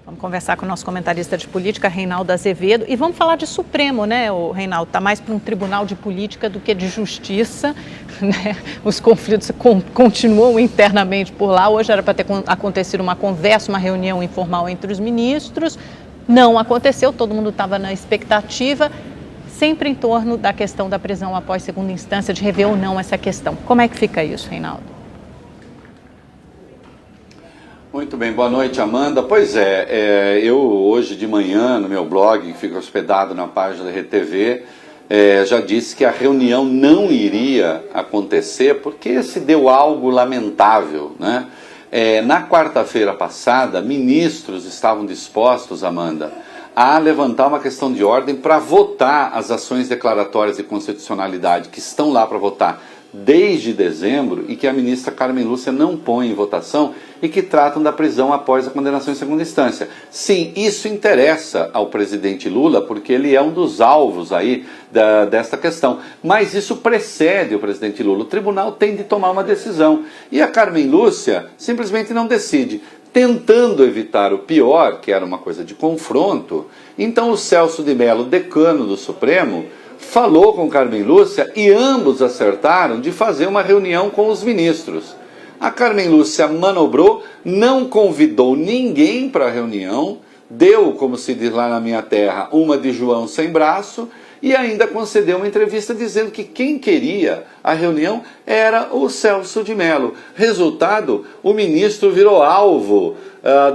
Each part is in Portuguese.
Vamos conversar com o nosso comentarista de política, Reinaldo Azevedo, e vamos falar de Supremo, né, o Reinaldo? Está mais para um tribunal de política do que de justiça, né? Os conflitos continuam internamente por lá. Hoje era para ter acontecido uma conversa, uma reunião informal entre os ministros. Não aconteceu, todo mundo estava na expectativa, sempre em torno da questão da prisão após segunda instância, de rever ou não essa questão. Como é que fica isso, Reinaldo? Muito bem, boa noite, Amanda. Pois é, eu hoje de manhã no meu blog, que fica hospedado na página da RTV, já disse que a reunião não iria acontecer porque se deu algo lamentável, né? Na quarta-feira passada, ministros estavam dispostos, Amanda, a levantar uma questão de ordem para votar as ações declaratórias de constitucionalidade que estão lá para votar desde dezembro e que a ministra Carmen Lúcia não põe em votação e que tratam da prisão após a condenação em segunda instância. Sim, isso interessa ao presidente Lula porque ele é um dos alvos aí desta questão, mas isso precede o presidente Lula. O tribunal tem de tomar uma decisão e a Carmen Lúcia simplesmente não decide, tentando evitar o pior, que era uma coisa de confronto. Então o Celso de Mello, decano do Supremo, falou com Carmen Lúcia e ambos acertaram de fazer uma reunião com os ministros. A Carmen Lúcia manobrou, não convidou ninguém para a reunião, deu, como se diz lá na minha terra, uma de João sem braço e ainda concedeu uma entrevista dizendo que quem queria a reunião era o Celso de Mello. Resultado, o ministro virou alvo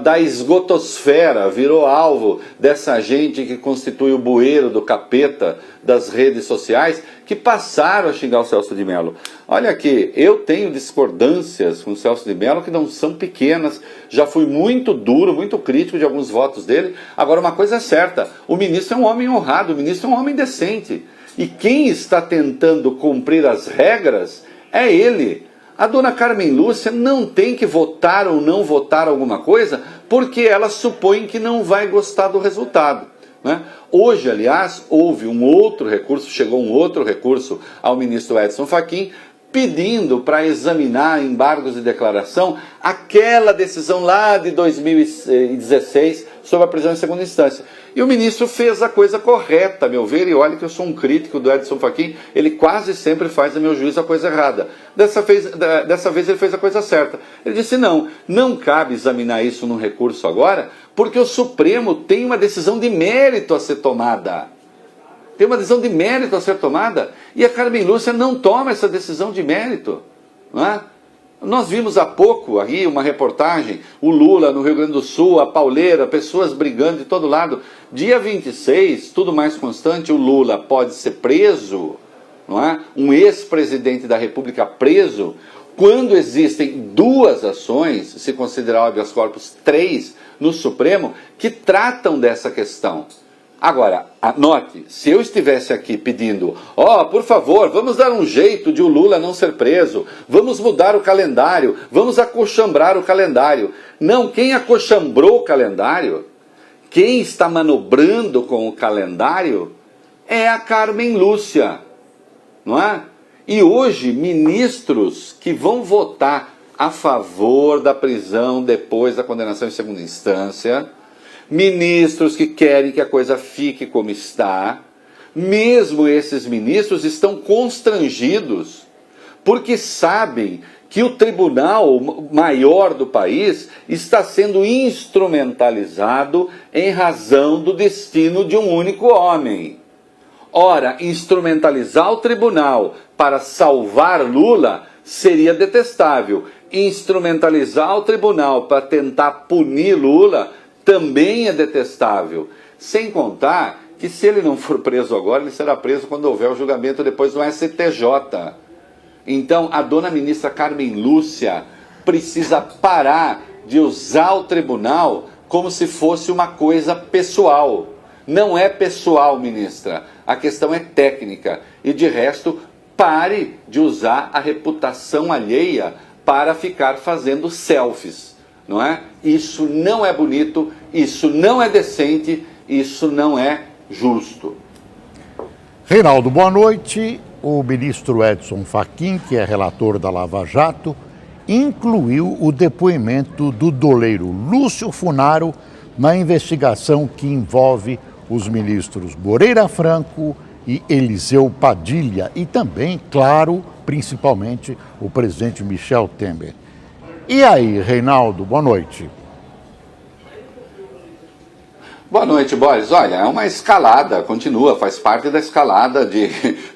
da esgotosfera, virou alvo dessa gente que constitui o bueiro do capeta das redes sociais, que passaram a xingar o Celso de Mello. Olha aqui, eu tenho discordâncias com o Celso de Mello que não são pequenas, já fui muito duro, muito crítico de alguns votos dele. Agora uma coisa é certa, o ministro é um homem honrado, o ministro é um homem decente. E quem está tentando cumprir as regras é ele. A dona Carmen Lúcia não tem que votar ou não votar alguma coisa porque ela supõe que não vai gostar do resultado, né? Hoje, aliás, houve um outro recurso, chegou um outro recurso ao ministro Edson Fachin, pedindo para examinar embargos de declaração aquela decisão lá de 2016 sobre a prisão em segunda instância. E o ministro fez a coisa correta, a meu ver, e olha que eu sou um crítico do Edson Fachin, ele quase sempre faz, a meu juízo, a coisa errada. Dessa vez ele fez a coisa certa. Ele disse, não cabe examinar isso num recurso agora, porque o Supremo tem uma decisão de mérito a ser tomada. Tem uma decisão de mérito a ser tomada, e a Carmen Lúcia não toma essa decisão de mérito, não é? Nós vimos há pouco aí uma reportagem, o Lula no Rio Grande do Sul, a pauleira, pessoas brigando de todo lado. Dia 26, tudo mais constante, o Lula pode ser preso, não é? Um ex-presidente da República preso, quando existem duas ações, se considerar o habeas corpus 3, no Supremo, que tratam dessa questão. Agora, anote, se eu estivesse aqui pedindo, por favor, vamos dar um jeito de o Lula não ser preso, vamos mudar o calendário, vamos acochambrar o calendário. Não, quem acochambrou o calendário, quem está manobrando com o calendário, é a Carmen Lúcia, não é? E hoje, ministros que vão votar a favor da prisão depois da condenação em segunda instância, ministros que querem que a coisa fique como está, mesmo esses ministros estão constrangidos, porque sabem que o tribunal maior do país está sendo instrumentalizado em razão do destino de um único homem. Ora, instrumentalizar o tribunal para salvar Lula seria detestável. Instrumentalizar o tribunal para tentar punir Lula também é detestável, sem contar que se ele não for preso agora, ele será preso quando houver o julgamento depois do STJ. Então, a dona ministra Carmen Lúcia precisa parar de usar o tribunal como se fosse uma coisa pessoal. Não é pessoal, ministra, a questão é técnica. E de resto, pare de usar a reputação alheia para ficar fazendo selfies. Não é? Isso não é bonito, isso não é decente, isso não é justo. Reinaldo, boa noite. O ministro Edson Fachin, que é relator da Lava Jato, incluiu o depoimento do doleiro Lúcio Funaro na investigação que envolve os ministros Moreira Franco e Eliseu Padilha e também, claro, principalmente o presidente Michel Temer. E aí, Reinaldo, boa noite. Boa noite, Boris. Olha, é uma escalada, continua, faz parte da escalada de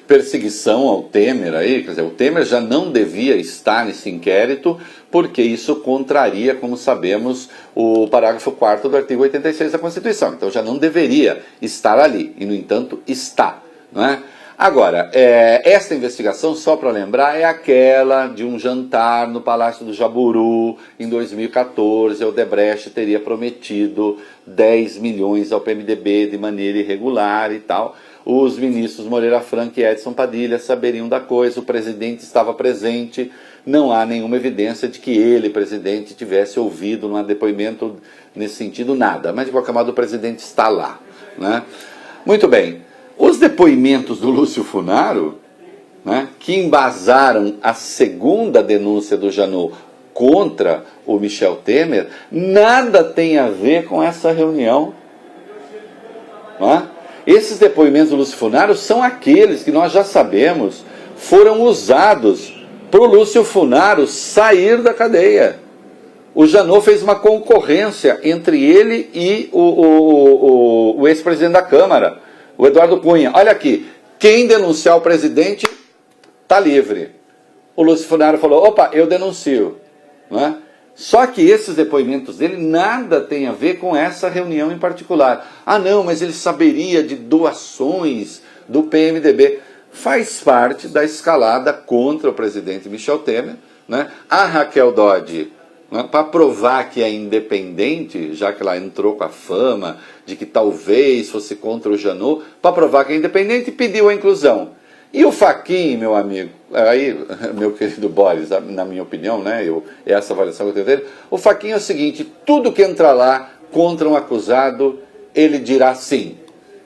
perseguição ao Temer aí. Quer dizer, o Temer já não devia estar nesse inquérito, porque isso contraria, como sabemos, o parágrafo 4º do artigo 86 da Constituição. Então já não deveria estar ali, e no entanto está, não é? Agora, esta investigação, só para lembrar, é aquela de um jantar no Palácio do Jaburu em 2014. O Odebrecht teria prometido 10 milhões ao PMDB de maneira irregular e tal. Os ministros Moreira Franco e Edson Padilha saberiam da coisa, o presidente estava presente. Não há nenhuma evidência de que ele, presidente, tivesse ouvido num depoimento nesse sentido, nada. Mas, de qualquer modo, o presidente está lá, né? Muito bem. Os depoimentos do Lúcio Funaro, né, que embasaram a segunda denúncia do Janot contra o Michel Temer, nada tem a ver com essa reunião. Né? Esses depoimentos do Lúcio Funaro são aqueles que nós já sabemos foram usados para o Lúcio Funaro sair da cadeia. O Janot fez uma concorrência entre ele e o ex-presidente da Câmara, o Eduardo Cunha. Olha aqui, quem denunciar o presidente está livre. O Lúcio Funaro falou, opa, eu denuncio. Não é? Só que esses depoimentos dele nada tem a ver com essa reunião em particular. Ah não, mas ele saberia de doações do PMDB. Faz parte da escalada contra o presidente Michel Temer. Né? A Raquel Dodge, né, para provar que é independente, já que ela entrou com a fama de que talvez fosse contra o Janot, para provar que é independente, pediu a inclusão. E o Fachin, meu amigo, aí, meu querido Boris, na minha opinião, né, essa avaliação que eu tenho dele, o Fachin é o seguinte, tudo que entrar lá contra um acusado, ele dirá sim.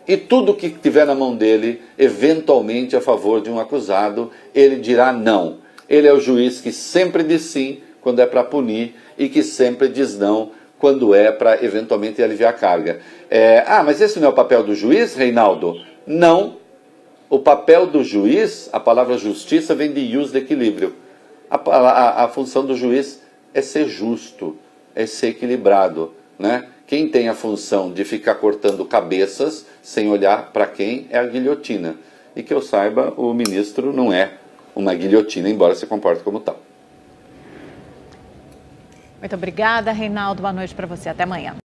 E tudo que tiver na mão dele, eventualmente a favor de um acusado, ele dirá não. Ele é o juiz que sempre diz sim quando é para punir e que sempre diz não quando é para eventualmente aliviar a carga. Mas esse não é o papel do juiz, Reinaldo? Não. O papel do juiz, a palavra justiça vem de ius, de equilíbrio. A função do juiz é ser justo, é ser equilibrado, né? Quem tem a função de ficar cortando cabeças sem olhar para quem é a guilhotina. E que eu saiba, o ministro não é uma guilhotina, embora se comporte como tal. Muito obrigada, Reinaldo. Boa noite para você. Até amanhã.